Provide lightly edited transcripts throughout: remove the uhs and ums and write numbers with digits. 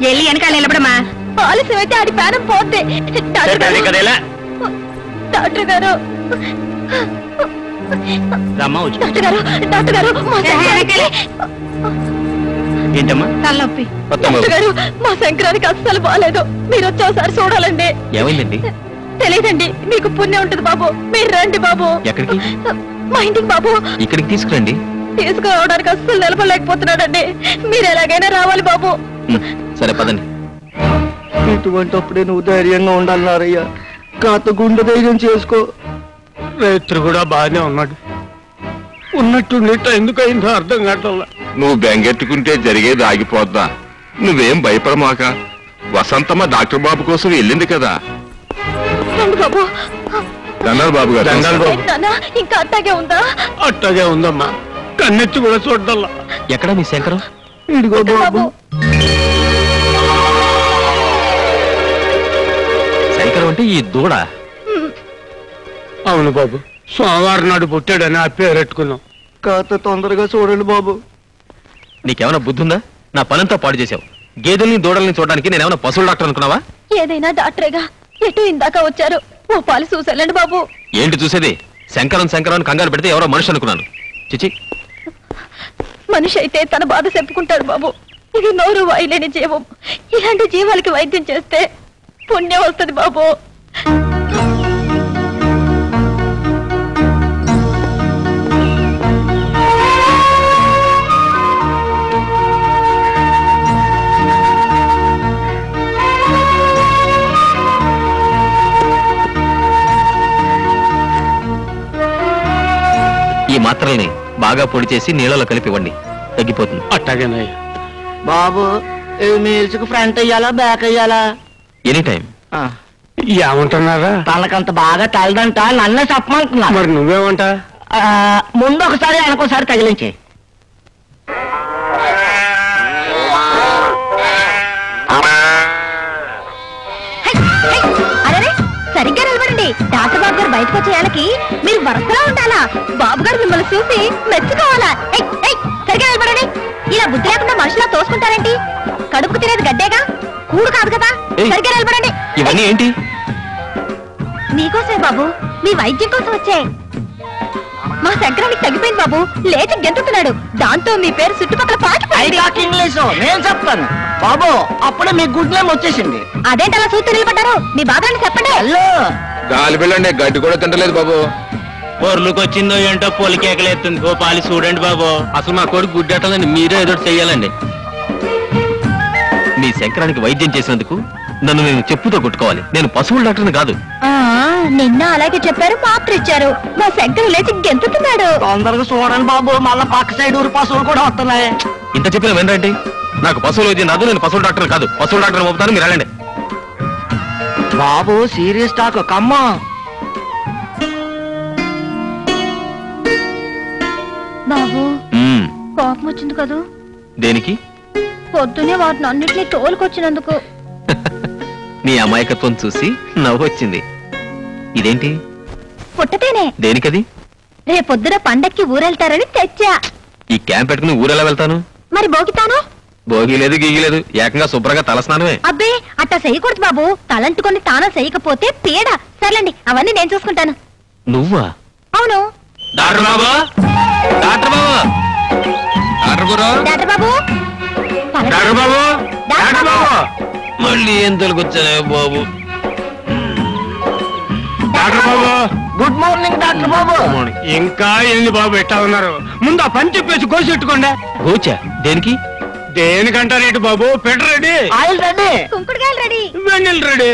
వెళ్ళి వెనకాల నిలబడమా. ఆలస్యం అయితే ఆడి ప్రాణం పోతే. డాక్టర్ గారు డాక్టర్ గారు ఏంటమ్మా తలనొప్పి. డాక్టర్ గారు మా శంకరానికి అస్సలు బాగాలేదు. మీరు వచ్చేసారి చూడాలండి. ఏమైందండి? తెలియదండి. మీకు పుణ్యం ఉంటుంది బాబు. మీరు రండి బాబు. ఎక్కడికి? మా ఇంటికి బాబు. ఇక్కడికి తీసుకురండి. తీసుకురావడానికి అస్సలు నిలబడలేకపోతున్నాడండి. మీరు ఎలాగైనా రావాలి బాబు. సరే పదండి. ఇటువంటిప్పుడే నువ్వు ధైర్యంగా ఉండాలన్నారయ్యా. కాత గుండె ధైర్యం చేసుకో. రైతు కూడా బాగానే ఉన్నాడు. ఉన్నట్టుండి ఎందుకైందో అర్థం కావట్లా. నువ్వు బెంగెట్టుకుంటే జరిగేది ఆగిపోద్దా? నువ్వేం భయపడమాక. వసంతమ్మ డాక్టర్ బాబు కోసం వెళ్ళింది కదా. దండాలు బాబు గారు. ఇంకా అట్టాగే ఉందా? అట్టాగే ఉందమ్మా. కన్నెత్తి కూడా చూడాల. ఎక్కడ మీ శంకరం? ఇదిగో బాబు. శంకరం అంటే ఈ దూడ? అవును బాబు. సోమవారం నాడు పుట్టాడని ఆ పేరెట్టుకున్నాం. కాత తొందరగా చూడండి బాబు. నీకేమైనా బుద్ధుందా? నా పనంతా పాడు చేసావు. గేదెల్ని దూడల్ని చూడడానికి నేనేమైనా పశువుల డాక్టర్ అనుకున్నావా? ఏదైనా డాక్టరేగా. ఎటు ఇందాక వచ్చారు. ఓ పాలు చూసేళ్ళండి బాబు. ఏంటి చూసేది? శంకరం శంకరం కంగారు పెడితే ఎవరో మనిషి అనుకున్నాను. చిచి, మనిషి అయితే తన బాధ చెప్పుకుంటాడు బాబు. ఇది నోరు వాయిలేని జీవం. ఇలాంటి జీవాలకి వైద్యం చేస్తే పుణ్యం వస్తుంది బాబు. ఈ మాత్రల్ని బాగా పొడి చేసి నీళ్ళలో కలిపివ్వండి. తగ్గిపోతుంది. అట్టాగేనయ్యా. బాబు మీల్స్కి ఫ్రంట్ అయ్యాలా బ్యాక్ అయ్యాలా? Any time. ఏమంటున్నారా? తనకంత బాగా తలదంట. నన్నే చెప్పమంటున్నా. మరి నువ్వేమంటా? ముందు ఒకసారి వెనకోసారి తగిలించే. సరిగ్గా నిలబడండి. డాక్టర్ బాబు గారు బయటకు వచ్చేయాలకి మీరు వరుసలో ఉండాలా. బాబు గారు మిమ్మల్ని చూసి మెచ్చుకోవాలా. సరిగ్గా నిలబడండి. ఇలా బుద్ధి లేకుండా మనుషులా తోసుకుంటారేంటి? కడుపుకు తినేది గడ్డేగా, కూడు కాదు కదా. సరిగ్గా నిలబడండి. ఇవన్నీ ఏంటి? మీకోసమే బాబు. మీ వైద్యం కోసం వచ్చే. మా శంకరానికి తగ్గిపోయింది బాబు. లేచి గెంతుతున్నాడు. దాంతో మీ పేరు చుట్టుపక్కల పాకిపోయింది. ఇంగ్లీషు నేను చెప్తాను బాబు. అప్పుడే మీ గుడ్ నేమ్ వచ్చేసింది. అదేంటి అలా చూస్తూ నిలబడ్డారు? మీ బాధని చెప్పండి. హలో, గాలి బిళ్ళండి. గడ్డి కూడా తింటలేదు బాబు. పొర్లుకొచ్చిందో ఏంటో పొలికేకలేస్తుంది. ఓ పాలి చూడండి బాబు. అసలు మా కొడుకు గుడ్డెట్టదండి. మీరే ఏదో చెయ్యాలండి. మీ శంకరానికి వైద్యం చేసినందుకు నన్ను నేను చెప్పుతో కొట్టుకోవాలి. నేను పశువుల డాక్టర్ని కాదు. నిన్న అలాగే చెప్పారు, మాత్రం ఇచ్చారు. మా శంకరు లేచి గెంతుతున్నాడు. తొందరగా చూడండి బాబు. మళ్ళా పక్క సైడ్ ఊరు పశువులు కూడా వస్తున్నాయి. ఇంత చెప్పిన వినరండి. నాకు పశువుల వైద్యం రాదు. నేను పశువుల డాక్టర్ కాదు. పశువుల డాక్టర్ పంపుతాను. మీరు వెళ్ళండి బాబు. Serious talk కమ్మా. బాబు కోపం వచ్చింది కదూ? దేనికి? పొద్దునే వాటిని అన్నిటినీ తోలుకొచ్చినందుకు. నీ అమాయకత్వం చూసి నవ్వు వచ్చింది. ఇదేంటి? పుట్టతేనే. దేనికది? రేపొద్దున పండక్కి ఊరెళ్తారని తెచ్చా. ఈ క్యాంప్ పెట్టుకుని ఊరెలా వెళ్తాను? మరి బోగితాను? భోగి లేదు గీగి లేదు. ఏకంగా శుభ్రంగా తలస్నానమే. అబ్బే అట్టా చెయ్యకూడదు బాబు. తలంటుకొని తాను చెయ్యకపోతే పీడ. సర్లేండి, అవన్నీ నేను చూసుకుంటాను. నువ్వా? అవును. డాక్టర్ బాబు, డాక్టర్ బాబు, డాక్టర్ గురు, డాక్టర్ బాబు, డాక్టర్ బాబు, డాక్టర్ బాబు. మళ్ళీ ఏం తొలగొచ్చానే బాబు. డాక్టర్ బాబు. గుడ్ మార్నింగ్ డాక్టర్ బాబు. ఇంకా ఎన్ని బాబు ఎట్టా ఉన్నారు? ముందు ఆ పని చెప్పేసి కోసెట్టుకోండి. గోచా దేనికి? దేనికంటారేంటి బాబు? పెట్రోల్ రెడీ, ఆయిల్ రెడీ, కుంకుడుకాయలు రెడీ, వెన్నెలు రెడీ.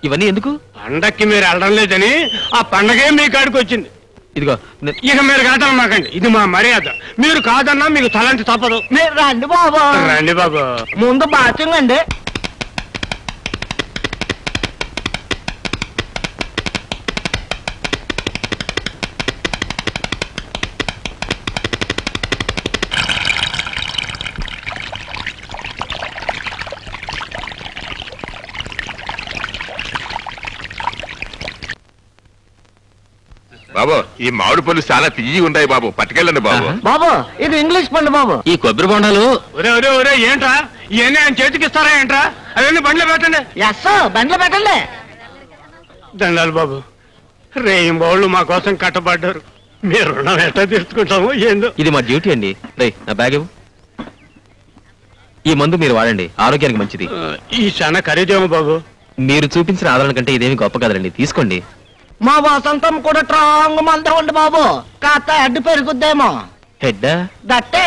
ఇవన్నీ ఎందుకు? పండక్కి మీరు వెళ్ళడం లేదని ఆ పండగే మీ కాడికి వచ్చింది. ఇదిగో ఇక మీరు కాదనమాకండి. ఇది మా మర్యాద. మీరు కాదన్నా మీకు తలంటి తప్పదు. మీరు రండి బాబు. రండి బాబు. ముందు బాత్రూమ్ అండి. బాబు ఈ మామిడి పళ్ళు చాలా తియ్యి ఉంటాయి బాబు. పట్టుకెళ్ళండి బాబు. బాబు ఇది ఇంగ్లీష్ పండు బాబు. ఈ కొబ్బరి బొండాలు. ఒరే ఒరే ఒరే ఏంట్రా ఇవన్నీ ఆయన చేతికి ఇస్తారా ఏంట్రా? అవన్నీ బండ్లో పెట్టండి. ఎస్ బండ్లో పెట్టండి. దండాలు బాబు, రేయింబాళ్ళు మా కోసం కట్టబడ్డారు. మీరు రుణం ఎట్లా తీర్చుకుంటాము ఏందో. ఇది మా డ్యూటీ అండి. రే నా బ్యాగ్ ఇవ్వు. ఈ మందు మీరు వాడండి, ఆరోగ్యానికి మంచిది. ఈ చాలా ఖరీదేమో బాబు. మీరు చూపించిన ఆదరణ కంటే ఇదేమి గొప్ప కదండి, తీసుకోండి. మా వసంతం కూడా స్ట్రాంగ్ మంద ఉండి బాబు, కాస్త అడ్డు పెరుగుద్దేమో. హెడ్డా? దట్టే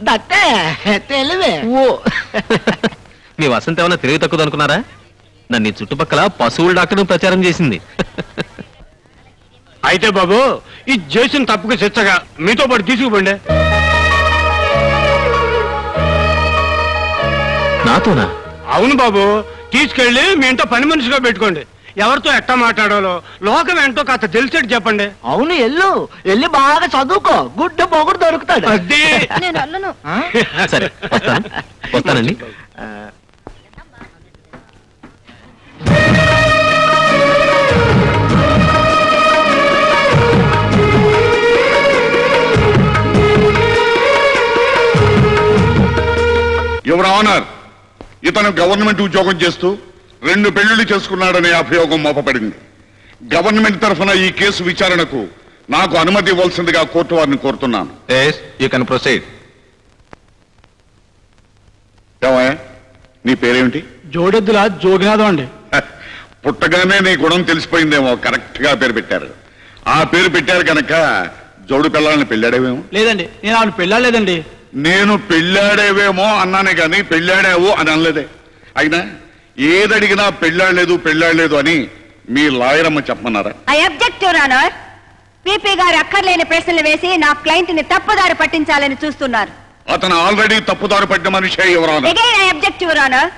దట్టే తెలివే. ఓ మీ వసంత ఏమన్నా తెలివి తక్కువ అనుకున్నారా? నన్ను ఈ చుట్టుపక్కల పశువుల డాక్టర్ ప్రచారం చేసింది. అయితే బాబు, ఈ చేసిన తప్పుకు శిక్షగా మీతో పాటు తీసుకుపోండి. నాతోనా? అవును బాబు, తీసుకెళ్లి మీ ఇంట్లో పని మనిషిగా పెట్టుకోండి. ఎవరితో ఎట్టా మాట్లాడాలో, లోకం ఏంటో కాస్త తెలిసేట్టు చెప్పండి. అవును, ఎల్లి బాగా చదువుకో, గుడ్డ పొగుడు దొరుకుతాడు. అదే నేను అల్లను. సరే వస్తానండి. యువర్ ఆనర్, ఇతను గవర్నమెంట్ ఉద్యోగం చేస్తూ 2 పెళ్లిళ్లు చేసుకున్నాడనే అభియోగం మోపబడింది. గవర్నమెంట్ తరఫున ఈ కేసు విచారణకు నాకు అనుమతి ఇవ్వాల్సిందిగా కోర్టు వారిని కోరుతున్నాను. ఏమయ్య, నీ పేరేమిటి? జోడెద్దుల జోగినాథం అండి. పుట్టగానే నీ గుణం తెలిసిపోయిందేమో, కరెక్ట్ గా పేరు పెట్టారు. ఆ పేరు పెట్టారు కనుక జోడు పిల్లల్ని పెళ్ళాడేవేమో. లేదండి, నేను ఆవిడ పెళ్ళాలేదండి. నేను పెళ్ళాడేవేమో అన్నానే గాని పెళ్ళాడావు అని అనలేదే. అయినా ఏదడిగినా పెళ్ళాడలేదు అని మీ లాయరమ్మ చెప్పమన్నారా? I object your honour. PP గారు అక్కర్లేని ప్రశ్నలు వేసి నా క్లయింట్ ని తప్పుదారి పట్టించాలని చూస్తున్నారు. అతను ఆల్రెడీ తప్పుదారి పట్టిన మనిషే ఎవరాను. Again I object your honour.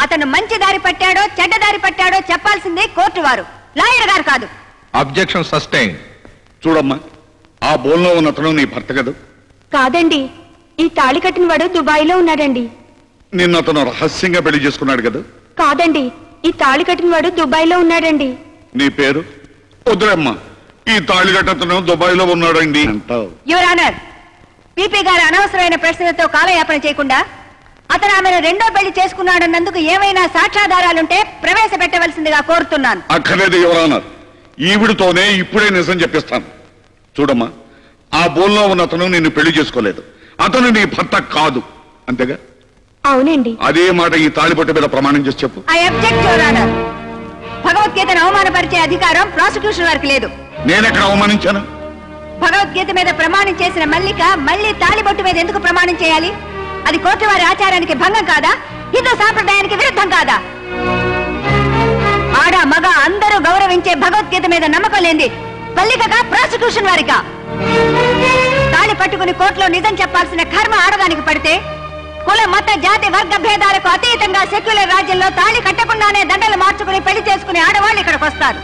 అతను మంచి దారి పట్టాడో చెడ్డ దారి పట్టాడో చెప్పాల్సిందే కోర్టు వారు, లాయర్ గారు కాదు. Objection sustain. చూడమ్మా, ఆ బోన్లో ఉన్న అతను నీ భర్త కదా? కాదండి, ఈ తాళి కట్టిన వాడు దుబాయ్లో ఉన్నాడండి. నిన్ను అతను రహస్యంగా పెళ్లి చేసుకున్నాడు కదా? కాదండి, ఈ తాళి కట్టిన వాడు దుబాయ్లో ఉన్నాడండి. నీ పేరు? వద్దులేమ్మా, ఈ తాళిగట్టతను దుబాయ్ లో ఉన్నాడండి అంటావు. యువర్ ఆనర్, పీపీ గారు అనవసరమైన ప్రశ్నలతో కాలయాపన చేయకుండా అతను ఆమెను 2వ పెళ్లి చేసుకున్నాడన్నందుకు ఏమైనా సాక్ష్యాధారాలుంటే ప్రవేశపెట్టవలసిందిగా కోరుతున్నాను. అక్కర్లేదు యువర్ ఆనర్, ఈవిడితోనే ఇప్పుడే నిజం చెప్పిస్తాను. చూడమ్మా, ఆ బోల్లో ఉన్న అతను నిన్ను పెళ్లి చేసుకోలేదు. అతను నీ భర్త కాదు, అంతేగా? అవునండి. అదే మాట ఈ తాళిబొట్టు మీద ప్రమాణం చేసి చెప్పు. I object your honour. భగవద్గీతను అవమానపరిచే అధికారం ప్రాసిక్యూషన్ వారికి లేదు. నేనెక్కడ అవమానించాను? భగవద్గీత మీద ప్రమాణం చేసిన మల్లిక మళ్ళీ తాళిబొట్టు మీద ఎందుకు ప్రమాణం చేయాలి? అది కోర్టు వారి ఆచారానికి భంగం కాదా? హిందూ సాంప్రదాయానికి విరుద్ధం కాదా? ఆడ మగ అందరూ గౌరవించే భగవద్గీత మీద నమ్మకం లేని మల్లికగా ప్రాసిక్యూషన్ వారికా? తాళి పట్టుకుని కోర్టులో నిజం చెప్పాల్సిన కర్మ ఆడదానికి పడితే కుల మత జాతి వర్గ భేదాలకు అతీతంగా సెక్యులర్ రాజ్యంలో తాళి కట్టకుండానే దండలు మార్చుకుని పెళ్లి చేసుకునే ఆడవాళ్ళు ఇక్కడికి వస్తారు.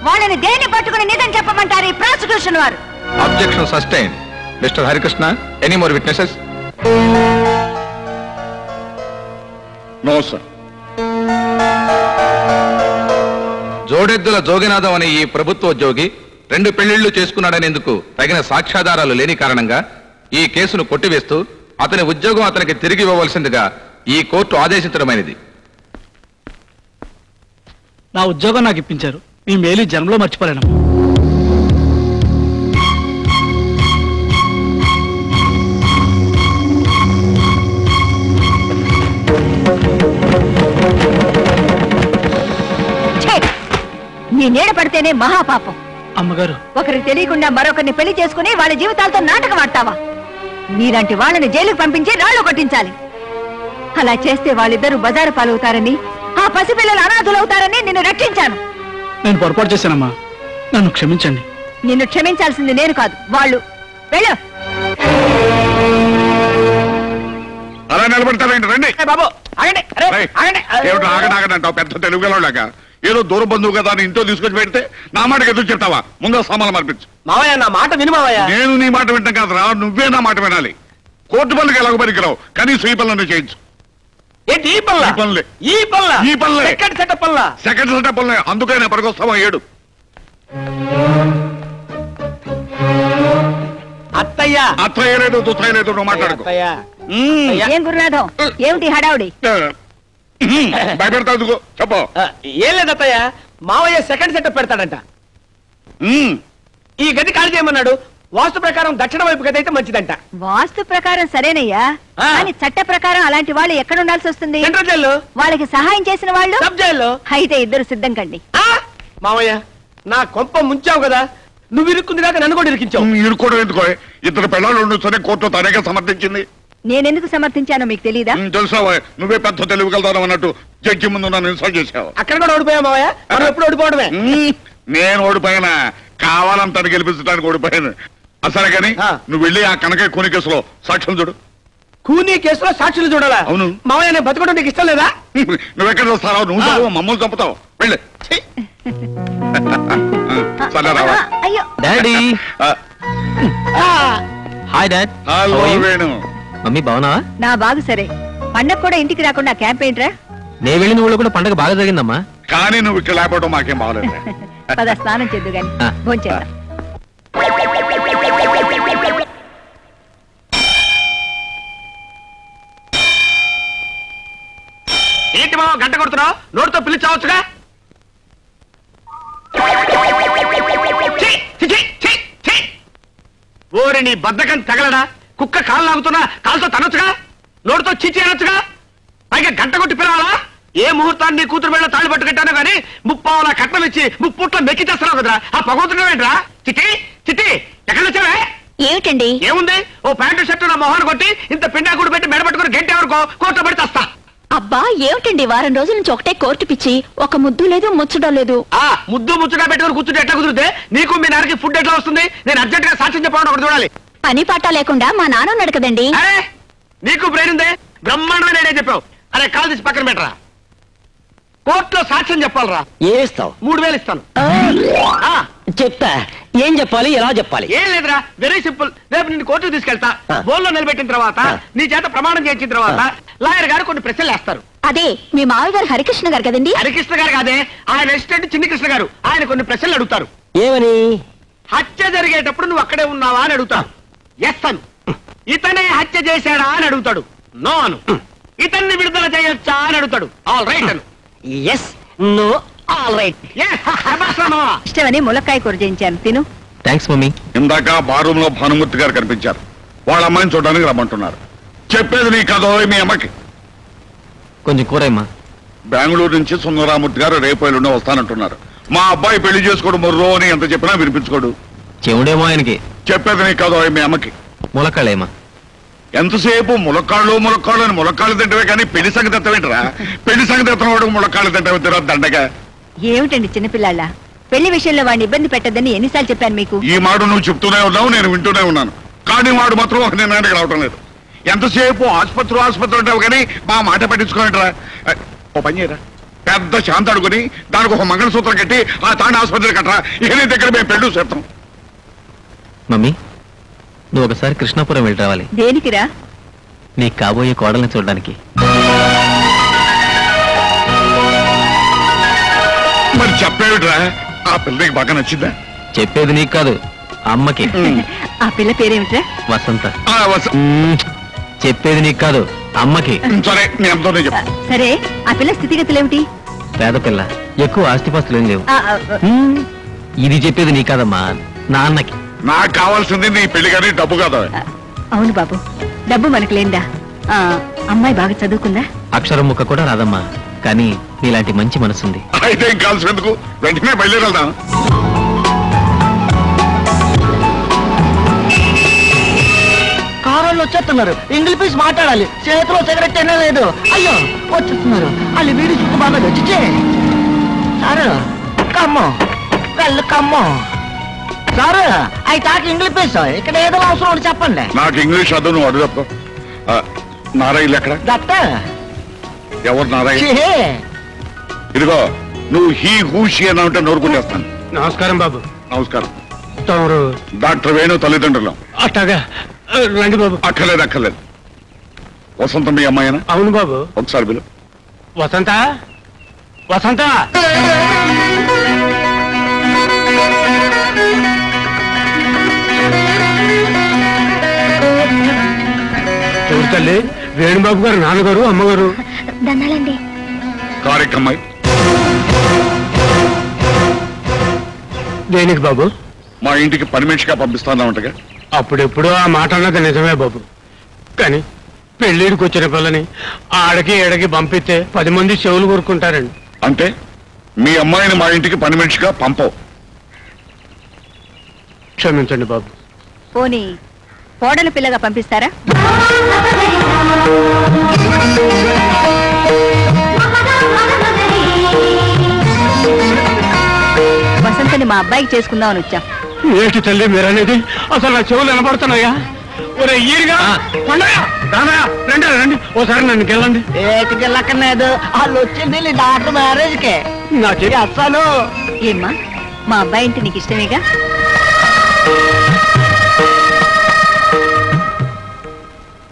వాళ్ళని దేన్ని పట్టుకుని నిజం చెప్పమంటారు ఈ ప్రాసిక్యూషన్ వారు? Objection sustain. Mister Harikrishna, any more witnesses? No sir. జోడెద్దుల జోగినాథం అనే ఈ ప్రభుత్వోద్యోగి 2 పెళ్లిళ్లు చేసుకున్నాడనేందుకు తగిన సాక్ష్యాధారాలు లేని కారణంగా ఈ కేసును కొట్టివేస్తూ అతని ఉద్యోగం అతనికి తిరిగి ఇవ్వవలసిందిగా ఈ కోర్టు ఆదేశించడమైనది. నా ఉద్యోగం నాకు ఇప్పించారు. మీ మేలు జన్మలో మర్చిపోలేను. నీ నీడ పడితేనే మహాపాపం. అమ్మగారు, ఒకరికి తెలియకుండా మరొకరిని పెళ్లి చేసుకుని వాళ్ళ జీవితాలతో నాటకం ఆడతావా? మీలాంటి వాళ్ళని జైలుకు పంపించి రాళ్లు కొట్టించాలి. అలా చేస్తే వాళ్ళిద్దరూ బజారు పాలవుతారని, ఆ పసిపిల్లలు అనాథులవుతారని నిన్ను రక్షించాను. నేను పొరపాటు చేశానమ్మా, నన్ను క్షమించండి. నిన్ను క్షమించాల్సింది నేను కాదు, వాళ్ళు. వెళ్ళు. అలా నిలబడతారండి, రండి బాబు ఆగండి. ఏమిటి ఆగడాగడంటావు? పెద్ద తెలుగులాగా ఏదో దూర బంధువు కదా అని ఇంట్లో తీసుకొచ్చి పెడితే నా మాటకి ఎదురు చెప్తావా? ముందు సామాన్లు మార్పించు. మావయ్య, నా మాట విను మావయ్య. నేను నీ మాట వింటాం కాదురా, నువ్వే నా మాట వినాలి. కోర్టు పనులకు ఎలాగో పనికిరావు, కనీసం ఈ పనులను చేయించు. ఏంటి ఈ పనులా? ఈ పనులే. ఈ పనులా? ఈ పనులే. సెకండ్ సెటప్ పనులా? సెకండ్ సెటప్ పనులే. అందుకైనా పనికొస్తావా? 7 ఆ అత్తయ్య అత్తయ్య లేదు దుత్తయ్య లేదు నువ్వు మాట్లాడుకో. ఏం గురునాథం ఏమిటి హడావుడి? భయపెడతా చెప్పు. ఏం లేదు అత్తయ్య, మావయ్య సెకండ్ సెటప్ పెడతాడంట. ఈ గది ఖాళీ చేయమన్నాడు. వాస్తు ప్రకారం దక్షిణ వైపు గది అయితే మంచిదంట. వాస్తు ప్రకారం సరేనయ్యా, కానీ చట్ట ప్రకారం అలాంటి వాళ్ళు ఎక్కడ ఉండాల్సి వస్తుంది? సెంట్రల్ జైల్లో. వాళ్ళకి సహాయం చేసిన వాళ్ళు సబ్ జైల్లో. అయితే ఇద్దరు సిద్ధం కండి. మావయ్య నా కొంప ముంచావు కదా, నువ్వు ఇరుక్కుంది కాక నన్ను కూడా ఇరికించావు. ఇరుక్కోవడం ఎందుకో? ఇద్దరు పిల్లలు ఉండొచ్చని కోర్టు తనగా సమర్థించింది. నేనెందుకు సమర్థించానో మీకు తెలీదా? తెలుసావా, నువ్వే పెద్ద తెలివిగలుగుతావు అన్నట్టు జడ్జి ముందు నన్ను ఇన్సల్ట్ చేసావు. అక్కడ కూడా ఓడిపోయావు మావయ్య, మనం ఎప్పుడు ఓడిపోవడమే. నేను ఓడిపోయినా, కావాలని తను గెలిపించడానికి ఓడిపోయాను. అసలు కానీ నువ్వు వెళ్ళి ఆ కనక కూని కేసులో సాక్ష్యం చూడు. కూనీ కేసులో సాక్షులు చూడాలా? అవును. మావయ్య నేను బతకడం నీకు ఇష్టం లేదా? నువ్వెక్కడ వస్తావు? నువ్వు చదువు, మమ్మల్ని చంపుతావు. వెళ్ళి. సరే రావా. అయ్యో daddy. Hi dad. Hello Venu. Mummy బాగున్నావా? నా బాగు సరే. పండగ కూడా ఇంటికి రాకుండా క్యాంప్ ఏంట్రా? నేను వెళ్ళిన ఊళ్ళో కూడా పండగ బాగా జరిగిందమ్మా. కానీ నువ్వు ఇక్కడ లేకపోవడం మాకేం బాగలేదు. పద స్నానం చేద్దు గాని భోంచేద్దాం. ఏంటి మావ గంట కొడుతున్నావు? నోటితో పిలిచావచ్చుగా. ఓరి నీ బద్దకం తగలడా? కుక్క కాలు లాగుతున్నా కాలుతో తనొచ్చుగా, నోటితో చిచి అనొచ్చుగా, పైగా గంట కొట్టి పిలవాలా? ఏ ముహూర్తాన్ని నీ కూతురు వెళ్ళ తాళి పట్టుకెట్టాను కానీ ముప్పావులా కట్నం ఇచ్చి ముప్పుట్లో మెక్కి చేస్తున్నావు కదరా. ఆ పగవుతున్నావేంట్రా? చిట్టి చిట్టి ఎక్కడ వచ్చావే? ఏమిటండి? ఏముంది, ఓ ప్యాంటు షర్టు నా మొహాన్ని కొట్టి ఇంత పిండాకుడు పెట్టి మెడబట్టుకుని గంట ఎవరికో కోర్టు పడి తెస్తా. అబ్బా ఏమిటండి, వారం రోజుల నుంచి ఒకటే కోర్టు పిచ్చి, ఒక ముద్దు లేదు ముచ్చడం లేదు. ఆ ముద్దు ముచ్చగా పెట్టుకుని కూర్చుంటే ఎట్లా కుదిరితే నీకు మీ నాన్నకి ఫుడ్ ఎట్లా వస్తుంది? నేను అర్జెంట్ గా సాక్ష్యం చెప్పాలని ఒకటి చూడాలి. పని పాట లేకుండా మా నాన్న ఉన్నాడు కదండి. అరే నీకు బ్రెయిన్ ఉందే, బ్రహ్మాండమైన ఐడియా చెప్పావు. అరే కాలు తీసి పక్కన పెట్టరా. కోర్టులో సాక్ష్యం చెప్పాలరా. ఏమిస్తావు? 3000 ఇస్తాను. చెప్తా. ఏం చెప్పాలి, ఎలా చెప్పాలి? ఏం లేదురా, వెరీ సింపుల్. రేపు నిన్ను కోర్టుకు తీసుకెళ్తా. బోల్లో నిలబెట్టిన తర్వాత నీ చేత ప్రమాణం చేయించిన తర్వాత లాయర్ గారు కొన్ని ప్రశ్నలు వేస్తారు. అదే మీ మావి గారు హరికృష్ణ గారు కదండి. హరికృష్ణ గారు కాదే, ఆయన అసిస్టెంట్ చిన్ని కృష్ణ గారు. ఆయన కొన్ని ప్రశ్నలు అడుగుతారు. ఏమని? హత్య జరిగేటప్పుడు నువ్వు అక్కడే ఉన్నావా అని అడుగుతాడు. ఎస్ అను. ఇతనే హత్య చేశాడా అని అడుగుతాడు. నో అను. ఇతన్ని విడుదల చేయొచ్చా అని అడుగుతాడు. ఆల్ రైట్ అను. Yes no all right. ఇష్టమని ములక్కాయ కూర చేయించాను, తిను. Thanks mummy. ఇందాక బారూమ్ లో భానుమూర్తి గారు కనిపించారు. వాళ్ళ అమ్మాయిని చూడడానికి రమ్మంటున్నారు. చెప్పేది నీ కథ మీ అమ్మకి. కొంచెం కూరమ్మా. బెంగళూరు నుంచి సుందరామూర్తి గారు రేపు ఎల్లుండి వస్తానంటున్నారు. మా అబ్బాయి పెళ్లి చేసుకోవడం మొర్రో అని ఎంత చెప్పినా వినిపించుకోడు. చెవుడేమో ఆయనకి. చెప్పేది నీ కథ మీ అమ్మకి. ములక్కాళ్ళేమా. ఎంతసేపు ములక్కాళ్ళు అని ములక్కాళ్ళు తింటవే కానీ పెళ్లి సంగతి ఎత్తవేంటరా? పెళ్లి సంగతి ఎత్తవాడు ములక్కాళ్ళు తింటవే తిరా దండగా. ఏమిటండి చిన్నపిల్లాళ్ళ, పెళ్లి విషయంలో వాడిని ఇబ్బంది పెట్టద్దని ఎన్నిసార్లు చెప్పాను మీకు? ఈ మాట నువ్వు చెప్తూనే ఉన్నావు, నేను వింటూనే ఉన్నాను. కానీ వాడు మాత్రం ఒక నిర్ణయానికి రావటం లేదు. ఎంతసేపు ఆసుపత్రి ఉంటావు కానీ మా మాట పట్టించుకోండిరా. ఓ పని చేయరా, పెద్ద శాంత అడుగుని దానికి ఒక మంగళసూత్రం కట్టి ఆ తాండ ఆసుపత్రి కట్టరా. ఇక నీ దగ్గర మేము పెళ్లి చేస్తాం. మమ్మీ నువ్వు ఒకసారి కృష్ణాపురం వెళ్ళి రావాలి. దేనికిరా? నీ కాబోయే కోడల్ని చూడడానికి. మరి చెప్పేవిడ్రా, ఆ పిల్లకి బాగా నచ్చిందా? చెప్పేది నీకు కాదు, అమ్మకి. ఆ పిల్ల పేరేమిట్రా? వసంత. చెప్పేది నీకు కాదు, అమ్మకి. సరే నీ అమ్మతోనే చెప్పు. సరే ఆ పిల్ల స్థితిగతులేమిటి? పేద పిల్ల, ఎక్కువ ఆస్తిపాస్తులు ఏం లేవు. ఇది చెప్పేది నీ కాదమ్మా, నాన్నకి. నాకు కావాల్సింది నీ పెళ్లి కానీ డబ్బు కాదు. అవును బాబు, డబ్బు మనకు లేదా? అమ్మాయి బాగా చదువుకుందా? అక్షరం ముక్క కూడా రాదమ్మా, కానీ నీలాంటి మంచి మనసుంది. అయితే ఏం కావాల్సినందుకు వెంటనే బయలుదేరదా? కారంలో వచ్చేస్తున్నారు. ఇంగ్లీష్ మాట్లాడాలి. చేతిలో సిగరెట్ అయినా లేదు. అయ్యో వచ్చేస్తున్నారు. వాళ్ళు వీడి చుట్టూ బాగా వచ్చి సారు కమ్మో వెళ్ళు కమ్మో సారు అవి తాకి ఇంగ్లీష్ ఇక్కడ ఏదో అవసరం చెప్పండి. నాకు ఇంగ్లీష్ అదు, నువ్వు అడు తప్ప. నారాయణ ఎక్కడ? దత్త. ఎవరు నారాయణ? ఇదిగో నువ్వు హీ హూషి అని అంటే నోరుకుంటేస్తాను. నమస్కారం బాబు. నమస్కారం. తమరు డాక్టర్ వేణు తల్లిదండ్రులు. అట్టగా రండి బాబు. అక్కర్లేదు. వసంత మీ అమ్మాయినా? అవును బాబు. ఒకసారి బిలు. వసంత వసంత. తల్లి వేణుబాబు గారు నాన్నగారు అమ్మగారు. దండాలండి. కారెక్కమ్మాయి దేనికి బాబు? మా ఇంటికి పని మనిషిగా పంపిస్తానంటగా. అప్పుడెప్పుడు ఆ మాట అన్నది నిజమే బాబు, కానీ పెళ్లిడికి వచ్చిన పిల్లని ఆడకి ఏడకి పంపిస్తే 10 మంది చెవులు కొరుకుంటారండి. అంటే మీ అమ్మాయిని మా ఇంటికి పని మనిషిగా పంపవు. క్షమించండి బాబు. పోనీ కోడలు పిల్లగా పంపిస్తారా? వసంతని మా అబ్బాయికి చేసుకుందామని వచ్చా. ఏంటి తల్లి మీరనేది? అసలు నా చెవులు వినపడుతున్నాయా? ఒరే ఈరిగా రండి రండి ఓసారి నన్ను గెల్లండి. ఏటికి వెళ్ళక్కర్లేదు, వాళ్ళు వచ్చింది డాక్టర్ మ్యారేజ్ కే. నా చెయ్యి అస్సలు ఏమ్మా మా అబ్బాయి అంటే నీకు ఇష్టమేగా?